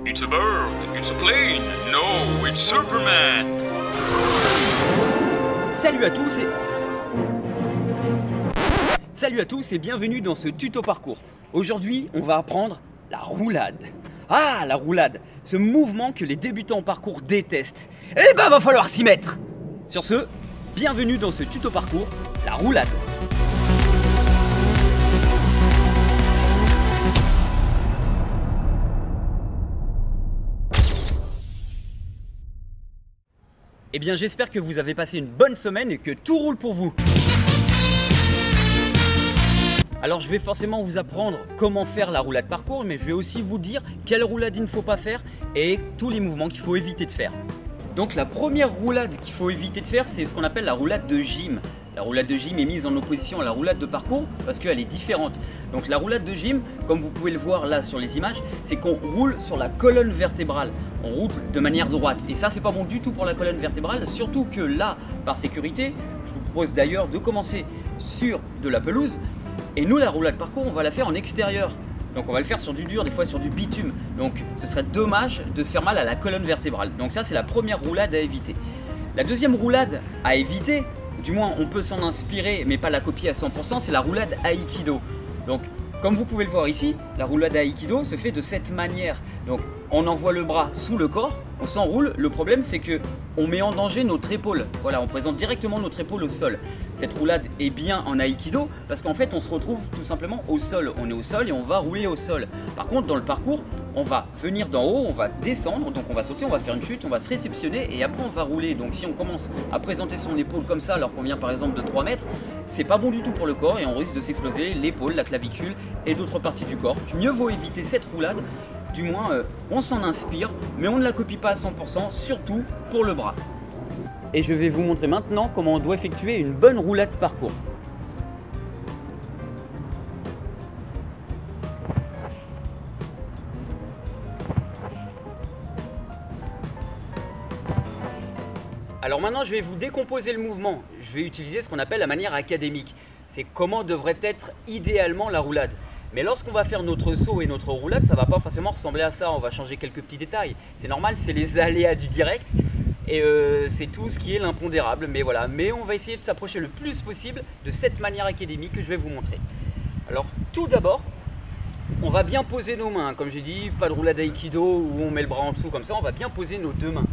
It's a bird, it's a plane, no, it's Superman. Salut à tous et... Salut à tous et bienvenue dans ce tuto parcours. Aujourd'hui, on va apprendre la roulade. Ah, la roulade, ce mouvement que les débutants en parcours détestent. Eh ben, va falloir s'y mettre. Sur ce, bienvenue dans ce tuto parcours, la roulade. Eh bien, j'espère que vous avez passé une bonne semaine et que tout roule pour vous. Alors, je vais forcément vous apprendre comment faire la roulade parcours, mais je vais aussi vous dire quelle roulade il ne faut pas faire et tous les mouvements qu'il faut éviter de faire. Donc, la première roulade qu'il faut éviter de faire, c'est ce qu'on appelle la roulade de gym. La roulade de gym est mise en opposition à la roulade de parcours parce qu'elle est différente. Donc la roulade de gym, comme vous pouvez le voir là sur les images, c'est qu'on roule sur la colonne vertébrale. On roule de manière droite. Et ça, c'est pas bon du tout pour la colonne vertébrale, surtout que là, par sécurité, je vous propose d'ailleurs de commencer sur de la pelouse. Et nous, la roulade parcours, on va la faire en extérieur. Donc on va le faire sur du dur, des fois sur du bitume. Donc ce serait dommage de se faire mal à la colonne vertébrale. Donc ça, c'est la première roulade à éviter. La deuxième roulade à éviter, du moins on peut s'en inspirer mais pas la copier à 100%, c'est la roulade Aikido. Donc comme vous pouvez le voir ici, la roulade Aikido se fait de cette manière. Donc on envoie le bras sous le corps, on s'enroule. Le problème c'est que on met en danger notre épaule. Voilà, on présente directement notre épaule au sol. Cette roulade est bien en Aikido parce qu'en fait on se retrouve tout simplement au sol. On est au sol et on va rouler au sol. Par contre dans le parcours, on va venir d'en haut, on va descendre, donc on va sauter, on va faire une chute, on va se réceptionner et après on va rouler. Donc si on commence à présenter son épaule comme ça alors qu'on vient par exemple de 3 mètres, c'est pas bon du tout pour le corps et on risque de s'exploser l'épaule, la clavicule et d'autres parties du corps. Mieux vaut éviter cette roulade, du moins on s'en inspire, mais on ne la copie pas à 100%, surtout pour le bras. Et je vais vous montrer maintenant comment on doit effectuer une bonne roulade parcours. Alors maintenant, je vais vous décomposer le mouvement. Je vais utiliser ce qu'on appelle la manière académique. C'est comment devrait être idéalement la roulade. Mais lorsqu'on va faire notre saut et notre roulade, ça ne va pas forcément ressembler à ça. On va changer quelques petits détails. C'est normal, c'est les aléas du direct. Et c'est tout ce qui est l'impondérable. Mais voilà, mais on va essayer de s'approcher le plus possible de cette manière académique que je vais vous montrer. Alors tout d'abord, on va bien poser nos mains. Comme j'ai dit, pas de roulade Aikido où on met le bras en dessous comme ça. On va bien poser nos deux mains.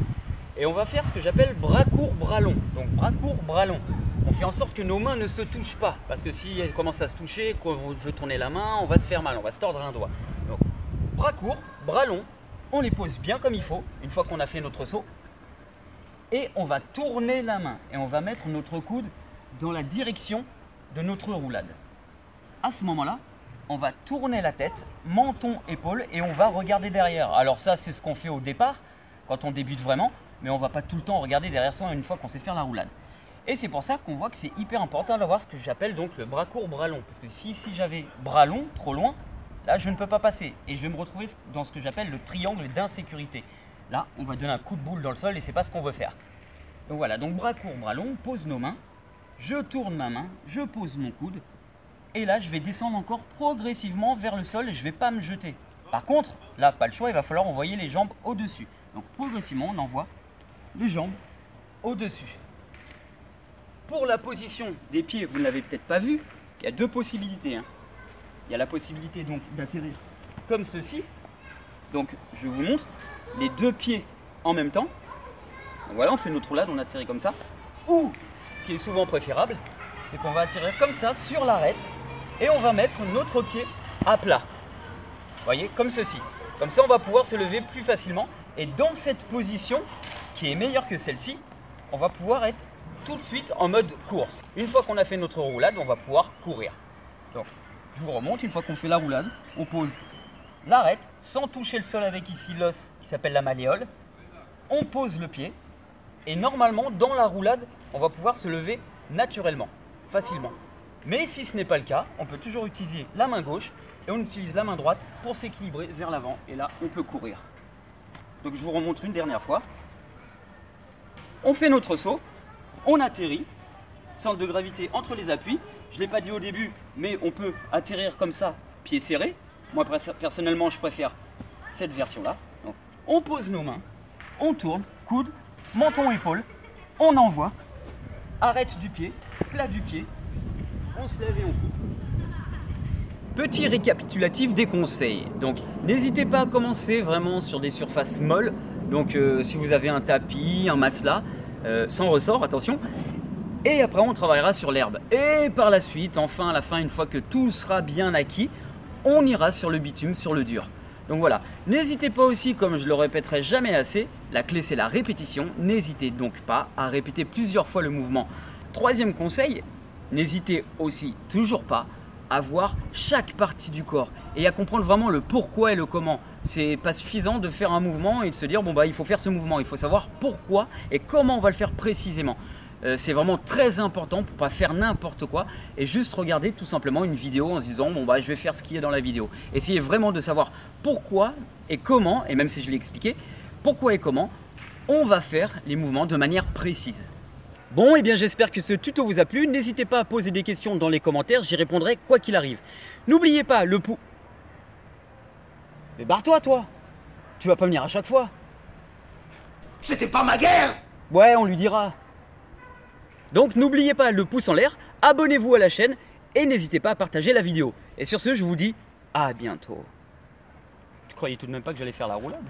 Et on va faire ce que j'appelle bras court, bras long. Donc bras court, bras long. On fait en sorte que nos mains ne se touchent pas. Parce que si elles commencent à se toucher, qu'on veut tourner la main, on va se faire mal, on va se tordre un doigt. Donc bras court, bras long. On les pose bien comme il faut, une fois qu'on a fait notre saut. Et on va tourner la main. Et on va mettre notre coude dans la direction de notre roulade. À ce moment-là, on va tourner la tête, menton, épaule, et on va regarder derrière. Alors ça, c'est ce qu'on fait au départ, quand on débute vraiment. Mais on ne va pas tout le temps regarder derrière soi une fois qu'on sait faire la roulade. Et c'est pour ça qu'on voit que c'est hyper important d'avoir ce que j'appelle donc le bras court, bras long. Parce que si j'avais bras long, trop loin, là je ne peux pas passer. Et je vais me retrouver dans ce que j'appelle le triangle d'insécurité. Là, on va donner un coup de boule dans le sol et c'est pas ce qu'on veut faire. Donc voilà, donc bras court, bras long, on pose nos mains. Je tourne ma main, je pose mon coude. Et là, je vais descendre encore progressivement vers le sol et je ne vais pas me jeter. Par contre, là, pas le choix, il va falloir envoyer les jambes au-dessus. Donc progressivement, on envoie les jambes au-dessus. Pour la position des pieds, vous ne l'avez peut-être pas vu, il y a deux possibilités. Il y a la possibilité donc d'atterrir comme ceci. Donc je vous montre les deux pieds en même temps. Donc, voilà, on fait notre roulade, on atterrit comme ça. Ou, ce qui est souvent préférable, c'est qu'on va atterrir comme ça sur l'arête et on va mettre notre pied à plat. Vous voyez, comme ceci. Comme ça, on va pouvoir se lever plus facilement. Et dans cette position, qui est meilleure que celle-ci, on va pouvoir être tout de suite en mode course. Une fois qu'on a fait notre roulade, on va pouvoir courir. Donc, je vous remonte, une fois qu'on fait la roulade, on pose l'arête sans toucher le sol avec ici l'os qui s'appelle la malléole. On pose le pied et normalement, dans la roulade, on va pouvoir se lever naturellement, facilement. Mais si ce n'est pas le cas, on peut toujours utiliser la main gauche et on utilise la main droite pour s'équilibrer vers l'avant. Et là, on peut courir. Donc je vous remontre une dernière fois. On fait notre saut, on atterrit, centre de gravité entre les appuis. Je ne l'ai pas dit au début, mais on peut atterrir comme ça, pieds serrés. Moi personnellement, je préfère cette version-là. Donc On pose nos mains, on tourne, coude, menton, épaule, on envoie, arrête du pied, plat du pied, on se lève et on coupe. Petit récapitulatif des conseils. Donc n'hésitez pas à commencer vraiment sur des surfaces molles. Donc si vous avez un tapis, un matelas, sans ressort, attention. Et après on travaillera sur l'herbe. Et par la suite, enfin à la fin, une fois que tout sera bien acquis, on ira sur le bitume, sur le dur. Donc voilà, n'hésitez pas aussi, comme je le répéterai jamais assez, la clé c'est la répétition. N'hésitez donc pas à répéter plusieurs fois le mouvement. Troisième conseil, n'hésitez aussi toujours pas à voir chaque partie du corps et à comprendre vraiment le pourquoi et le comment. C'est pas suffisant de faire un mouvement et de se dire bon bah il faut faire ce mouvement, il faut savoir pourquoi et comment on va le faire précisément. C'est vraiment très important pour pas faire n'importe quoi et juste regarder tout simplement une vidéo en se disant bon bah je vais faire ce qu'il y a dans la vidéo. Essayez vraiment de savoir pourquoi et comment, et même si je l'ai expliqué, pourquoi et comment on va faire les mouvements de manière précise. Bon, et bien j'espère que ce tuto vous a plu. N'hésitez pas à poser des questions dans les commentaires, j'y répondrai quoi qu'il arrive. N'oubliez pas le pouce. Mais barre-toi, toi. Tu vas pas venir à chaque fois. C'était pas ma guerre! Ouais, on lui dira. Donc n'oubliez pas le pouce en l'air, abonnez-vous à la chaîne et n'hésitez pas à partager la vidéo. Et sur ce, je vous dis à bientôt. Tu croyais tout de même pas que j'allais faire la roulade ?